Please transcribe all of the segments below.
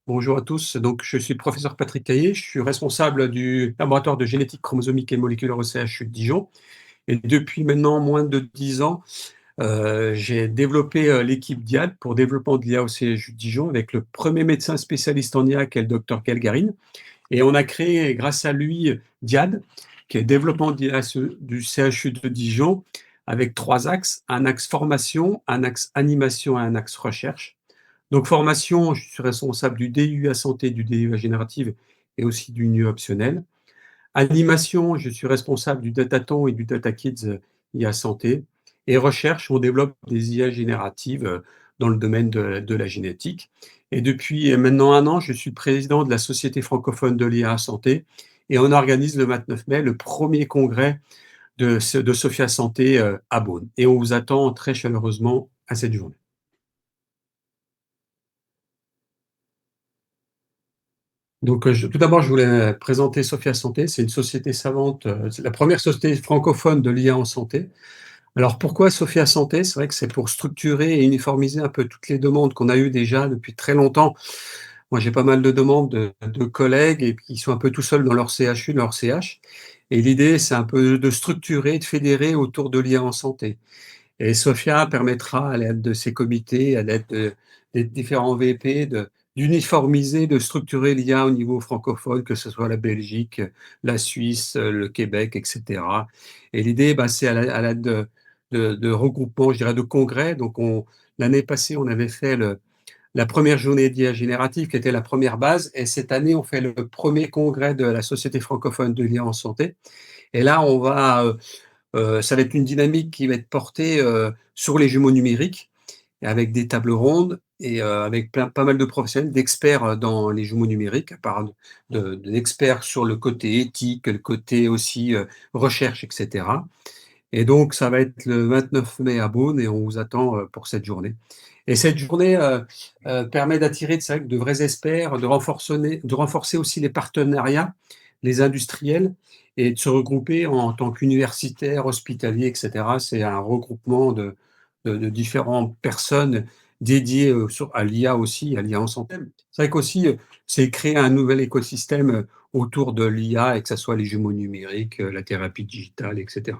Bonjour à tous, donc je suis le professeur Patrick Caillé, je suis responsable du laboratoire de génétique chromosomique et moléculaire au CHU de Dijon et depuis maintenant moins de 10 ans, j'ai développé, l'équipe DIAD pour développement de l'IA au CHU de Dijon avec le premier médecin spécialiste en IA qui est le docteur Galgarine et on a créé grâce à lui DIAD, qui est développement d'IA du CHU de Dijon avec 3 axes, un axe formation, un axe animation et un axe recherche. Donc formation, je suis responsable du DUA santé, du DUA générative et aussi du NUA optionnel. Animation, je suis responsable du Dataton et du Data Kids IA santé. Et recherche, on développe des IA génératives dans le domaine de la génétique. Et depuis maintenant un an, je suis président de la Société francophone de l'IA santé et on organise le 29 mai le premier congrès de Sophia Santé à Beaune. Et on vous attend très chaleureusement à cette journée. Donc, tout d'abord, je voulais présenter Sophia Santé. C'est une société savante, c'est la première société francophone de l'IA en santé. Alors, pourquoi Sophia Santé? C'est vrai que c'est pour structurer et uniformiser un peu toutes les demandes qu'on a eues déjà depuis très longtemps. Moi, j'ai pas mal de demandes de collègues et qui sont un peu tout seuls dans leur CHU, leur CH. Et l'idée, c'est un peu de structurer, de fédérer autour de l'IA en santé. Et Sophia permettra, à l'aide de ces comités, à l'aide des différents VP, d'uniformiser, de structurer l'IA au niveau francophone, que ce soit la Belgique, la Suisse, le Québec, etc. Et l'idée, bah, c'est à l'aide de regroupements, je dirais, de congrès. Donc, l'année passée, on avait fait la première journée d'IA générative, qui était la première base. Et cette année, on fait le premier congrès de la Société francophone de l'IA en santé. Et là, ça va être une dynamique qui va être portée sur les jumeaux numériques, avec des tables rondes et avec pas mal de professionnels, d'experts dans les jumeaux numériques, d'experts sur le côté éthique, le côté aussi recherche, etc. Et donc, ça va être le 29 mai à Beaune et on vous attend pour cette journée. Et cette journée permet d'attirer de vrais experts, de renforcer aussi les partenariats, les industriels, et de se regrouper en tant qu'universitaires, hospitaliers, etc. C'est un regroupement de différentes personnes dédiées à l'IA aussi, à l'IA en santé. C'est vrai qu'aussi, c'est créer un nouvel écosystème autour de l'IA, et que ce soit les jumeaux numériques, la thérapie digitale, etc.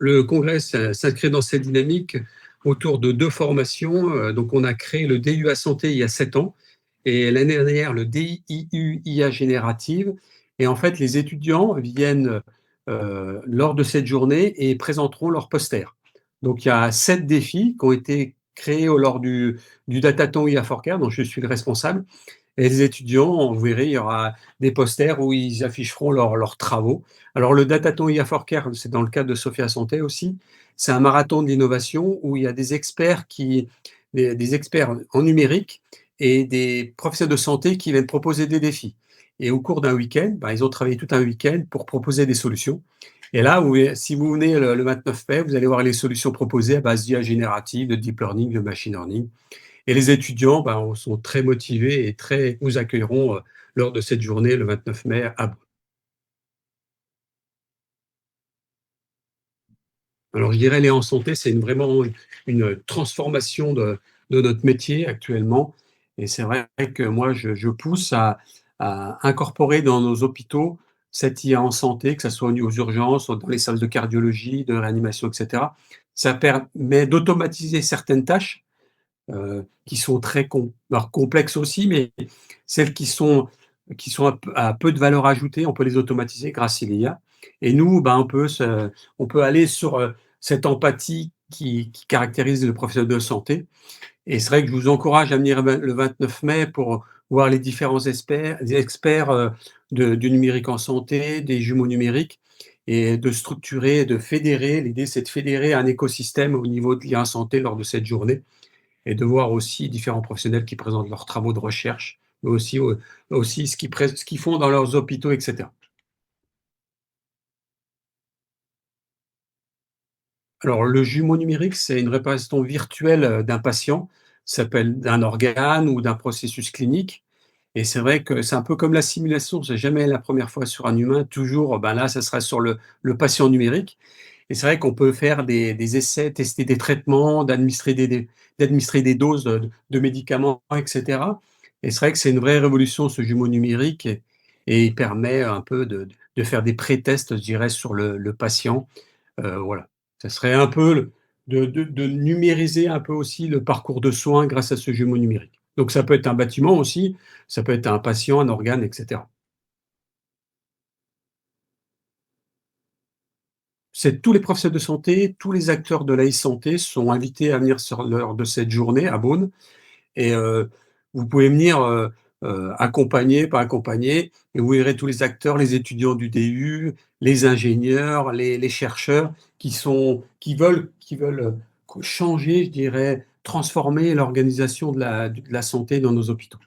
Le congrès s'inscrit dans cette dynamique autour de 2 formations. Donc on a créé le DUA santé il y a 7 ans et l'année dernière le DIU IA générative. Et en fait, les étudiants viennent lors de cette journée et présenteront leurs posters. Donc il y a 7 défis qui ont été créés lors du Dataton IA for Care, dont je suis le responsable. Et les étudiants, vous verrez, il y aura des posters où ils afficheront leurs travaux. Alors, le Dataton IA for Care, c'est dans le cadre de Sophia Santé aussi. C'est un marathon de l'innovation où il y a des experts en numérique et des professionnels de santé qui viennent proposer des défis. Et au cours d'un week-end, ben, ils ont travaillé tout un week-end pour proposer des solutions. Et là, si vous venez le 29 mai, vous allez voir les solutions proposées à base d'IA générative, de deep learning, de machine learning. Et les étudiants sont très motivés et vous accueilleront lors de cette journée le 29 mai à Beaune. Alors, je dirais, les en santé, c'est vraiment une transformation de notre métier actuellement. Et c'est vrai que moi, je pousse à incorporer dans nos hôpitaux cette IA en santé, que ce soit aux urgences, dans les salles de cardiologie, de réanimation, etc. Ça permet d'automatiser certaines tâches qui sont alors complexes aussi, mais celles qui sont à peu de valeur ajoutée, on peut les automatiser grâce à l'IA. Et nous, ben, on peut aller sur cette empathie qui caractérise le professionnel de santé. Et c'est vrai que je vous encourage à venir le 29 mai pour voir les différents experts du numérique en santé, des jumeaux numériques, et de structurer, de fédérer. L'idée, c'est de fédérer un écosystème au niveau de l'IA en santé lors de cette journée et de voir aussi différents professionnels qui présentent leurs travaux de recherche, mais aussi ce qu'ils font dans leurs hôpitaux, etc. Alors le jumeau numérique, c'est une représentation virtuelle, d'un patient. Ça peut être d'un organe ou d'un processus clinique et c'est vrai que c'est un peu comme la simulation, c'est jamais la première fois sur un humain, toujours, ben, là, ça sera sur le patient numérique et c'est vrai qu'on peut faire des essais, tester des traitements, d'administrer des doses de médicaments et cetera et c'est vrai que c'est une vraie révolution ce jumeau numérique et il permet un peu de faire des pré-tests, je dirais, sur le patient. Voilà, ça serait un peu le de numériser un peu aussi le parcours de soins grâce à ce jumeau numérique. Donc ça peut être un bâtiment aussi, ça peut être un patient, un organe et cetera. C'est tous les professionnels de santé, tous les acteurs de la e-santé sont invités à venir sur lors de cette journée à Beaune et vous pouvez venir, accompagné, pas accompagné et vous verrez tous les acteurs, les étudiants du DU, les ingénieurs, les chercheurs qui veulent, changer, je dirais, transformer l'organisation de la santé dans nos hôpitaux.